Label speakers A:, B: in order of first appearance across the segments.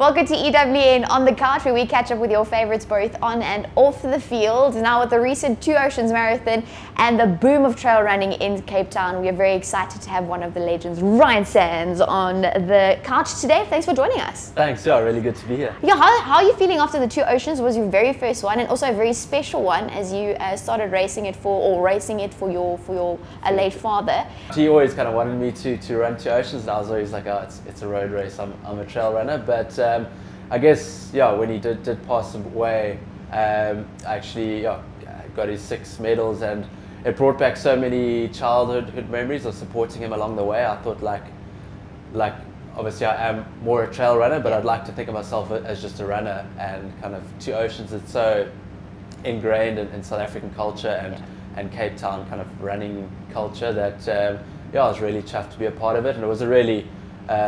A: Welcome to EWN On The Couch, where we catch up with your favorites both on and off the field. Now with the recent Two Oceans Marathon and the boom of trail running in Cape Town, we are very excited to have one of the legends, Ryan Sands, on the couch today. Thanks for joining us.
B: Thanks, yeah, really good to be here.
A: Yeah, how are you feeling after the Two Oceans? Was your very first one, and also a very special one as you started racing it for your late father.
B: He always kind of wanted me to run Two Oceans, and I was always like, oh, it's a road race, I'm a trail runner. But I guess, yeah, when he did pass away, actually, yeah, got his 6 medals, and it brought back so many childhood memories of supporting him along the way. I thought like obviously I am more a trail runner, but I'd like to think of myself as just a runner, and kind of Two Oceans, it's so ingrained in South African culture and Cape Town kind of running culture that yeah, I was really chuffed to be a part of it, and it was a really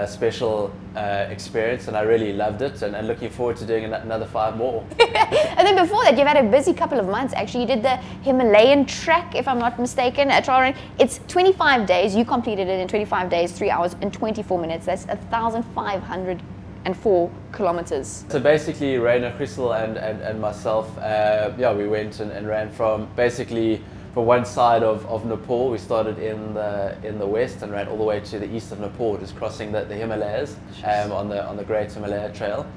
B: special experience, and I really loved it, and looking forward to doing another 5 more.
A: And then before that, you've had a busy couple of months. Actually, you did the Himalayan Track, if I'm not mistaken, a trial run. It's 25 days. You completed it in 25 days, 3 hours and 24 minutes. That's 1,504 kilometers.
B: So basically, Rainer, Crystal, and myself, yeah, we went and ran from basically from one side of Nepal. We started in the west and ran all the way to the east of Nepal, just crossing the Himalayas on the Great Himalaya Trail.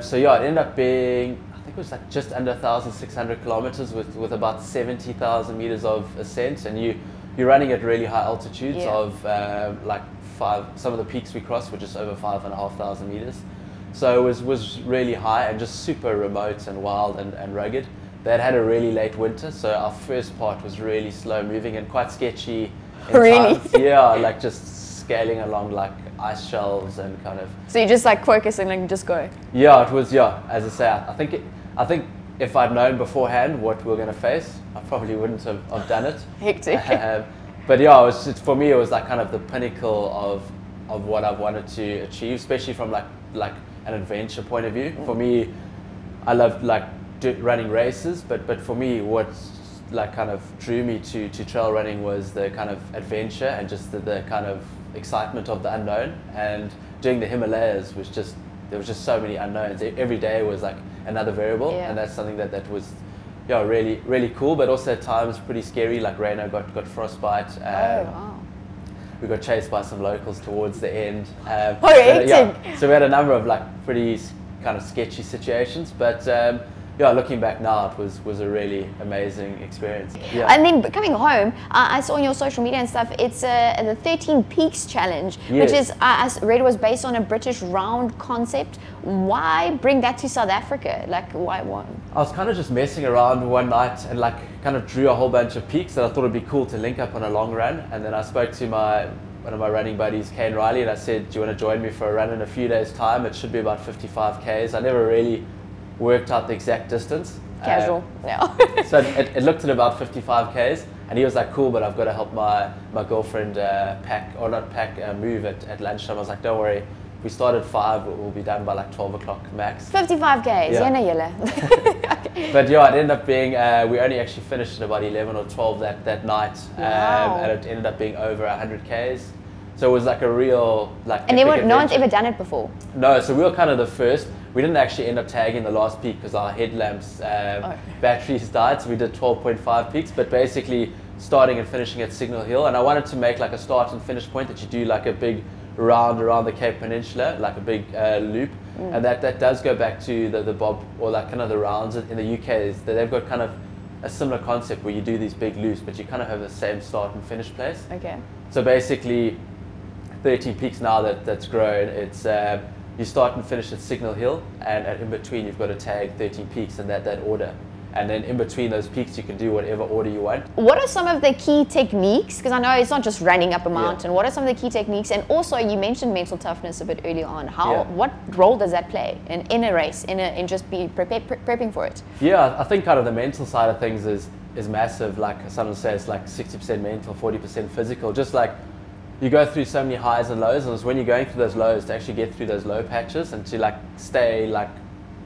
B: So yeah, it ended up being, I think it was like just under 1,600 kilometers with about 70,000 meters of ascent, and you're running at really high altitudes of like some of the peaks we crossed were just over 5,500 meters. So it was really high and just super remote and wild and rugged. They had a really late winter, so our first part was really slow moving and quite sketchy in
A: really?
B: times. Yeah, like just scaling along like ice shelves and kind of.
A: So you just like focus and like just go.
B: Yeah, it was. Yeah, as I say, I think if I'd known beforehand what we were going to face, I probably wouldn't have done it.
A: Hectic.
B: But yeah, for me, it was like kind of the pinnacle of what I've wanted to achieve, especially from like an adventure point of view. For me, I loved like running races, but for me, what like kind of drew me to trail running was the kind of adventure and just the kind of excitement of the unknown. And doing the Himalayas was just, there was just so many unknowns. Every day was like another variable, and that's something that was, yeah, really cool, but also at times pretty scary. Like Rainer got frostbite. We got chased by some locals towards the end. Yeah, so we had a number of like pretty kind of sketchy situations, but yeah, looking back now, it was a really amazing experience. Yeah.
A: And then coming home, I saw on your social media and stuff, it's the 13 Peaks Challenge, which is, I read, was based on a British round concept. Why bring that to South Africa? Like, why one?
B: I was kind of just messing around one night and like kind of drew a whole bunch of peaks that I thought would be cool to link up on a long run. And then I spoke to one of my running buddies, Kane Riley, and I said, do you want to join me for a run in a few days' time? It should be about 55 Ks. I never really worked out the exact distance.
A: Casual, yeah.
B: So it looked at about 55 Ks, and he was like, cool, but I've got to help my girlfriend move at lunchtime. I was like, don't worry, if we start at 5, we'll be done by like 12 o'clock max.
A: 55 Ks, yeah.
B: Okay. But yeah, it ended up being, we only actually finished at about 11 or 12 that night, and it ended up being over 100 Ks. So it was like a real, like,
A: and no one's ever done it before?
B: No, so we were kind of the first. We didn't actually end up tagging the last peak because our headlamps batteries died, so we did 12.5 peaks, but basically starting and finishing at Signal Hill. And I wanted to make like a start and finish point that you do like a big round around the Cape Peninsula, like a big loop. And that does go back to the bob, or like kind of the rounds in the UK. They've got kind of a similar concept where you do these big loops, but you kind of have the same start and finish place. Okay. So basically 13 peaks now that's grown. It's you start and finish at Signal Hill, and in between you've got to tag 13 peaks in that order. And then in between those peaks you can do whatever order you want. What
A: are some of the key techniques? Because I know it's not just running up a mountain. What are some of the key techniques? And also you mentioned mental toughness a bit early on. What role does that play in a race, in just prepping for it?
B: Yeah, I think kind of the mental side of things is massive. Like someone says, like 60% mental, 40% physical. Just like you go through so many highs and lows, and it's when you're going through those lows to actually get through those low patches and to like stay like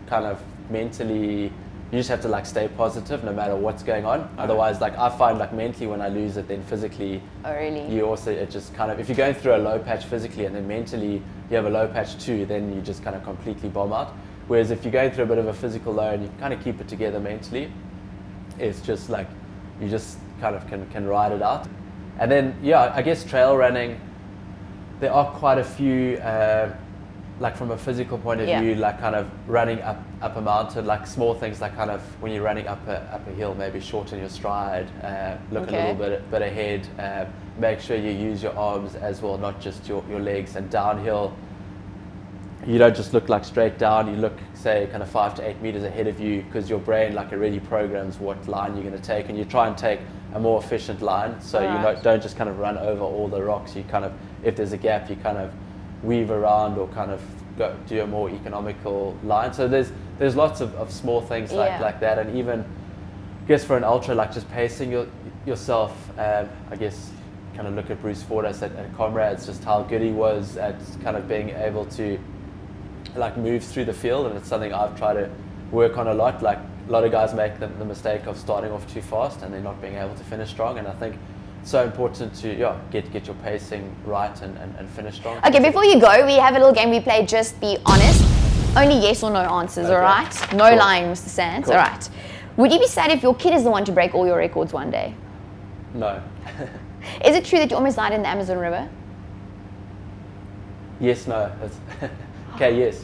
B: kind of mentally, you just have to like stay positive no matter what's going on. Otherwise, like I find like mentally when I lose it, then physically, you also, it just kind of, if you're going through a low patch physically and then mentally you have a low patch too, then you just kind of completely bomb out. Whereas if you're going through a bit of a physical low and you kind of keep it together mentally, it's just like, you just kind of can ride it out. And then, yeah, I guess trail running, there are quite a few, like from a physical point of view, like kind of running up a mountain, like small things like kind of when you're running up a hill, maybe shorten your stride, look a little bit ahead, make sure you use your arms as well, not just your legs. And downhill, you don't just look like straight down, you look, say, kind of 5 to 8 meters ahead of you, because your brain like already programs what line you're going to take, and you try and take a more efficient line, so you don't just kind of run over all the rocks. You kind of, if there's a gap, you kind of weave around or kind of go do a more economical line. So there's lots of small things like that. And even, I guess for an ultra, like just pacing yourself, I guess kind of look at Bruce Fordyce at Comrades, just how good he was at kind of being able to like move through the field, and it's something I've tried to work on a lot. Like a lot of guys make the mistake of starting off too fast and then not being able to finish strong, and I think it's so important to get your pacing right and finish strong.
A: Okay, before you go, we have a little game we play, just be honest. Only yes or no answers, all right? No lying, Mr. Sands, all right. Would you be sad if your kid is the one to break all your records one day?
B: No.
A: Is it true that you almost died in the Amazon River?
B: Yes, no. Okay, yes.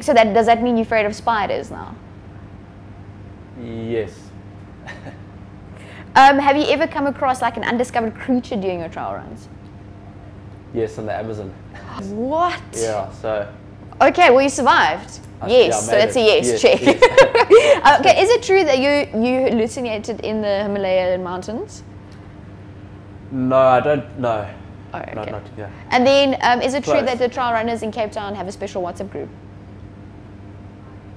A: So does that mean you're afraid of spiders now?
B: Yes.
A: Have you ever come across like an undiscovered creature doing your trail runs?
B: Yes, in the Amazon.
A: What?
B: Yeah, so.
A: Okay, well you survived. Yes, so that's a yes, check. Yes. Okay, is it true that you hallucinated in the Himalayan mountains?
B: No, I don't know.
A: Oh, okay.
B: Not, yeah.
A: And then, is it true that the trail runners in Cape Town have a special WhatsApp group?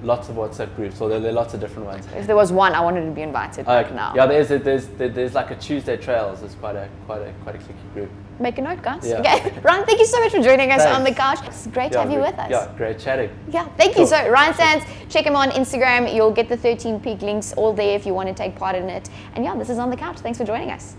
B: Lots of WhatsApp groups, so there are lots of different ones.
A: If there was one, I wanted to be invited right now.
B: Yeah, there's like a Tuesday Trails. It's quite a clicky group.
A: Make a note, guys.
B: Yeah.
A: Okay, Ryan, thank you so much for joining us on the couch. It's great to have you with us.
B: Yeah, great chatting.
A: Yeah, thank you. So Ryan Sands, check him on Instagram. You'll get the 13 Peak links all there if you want to take part in it. And yeah, this is On the Couch. Thanks for joining us.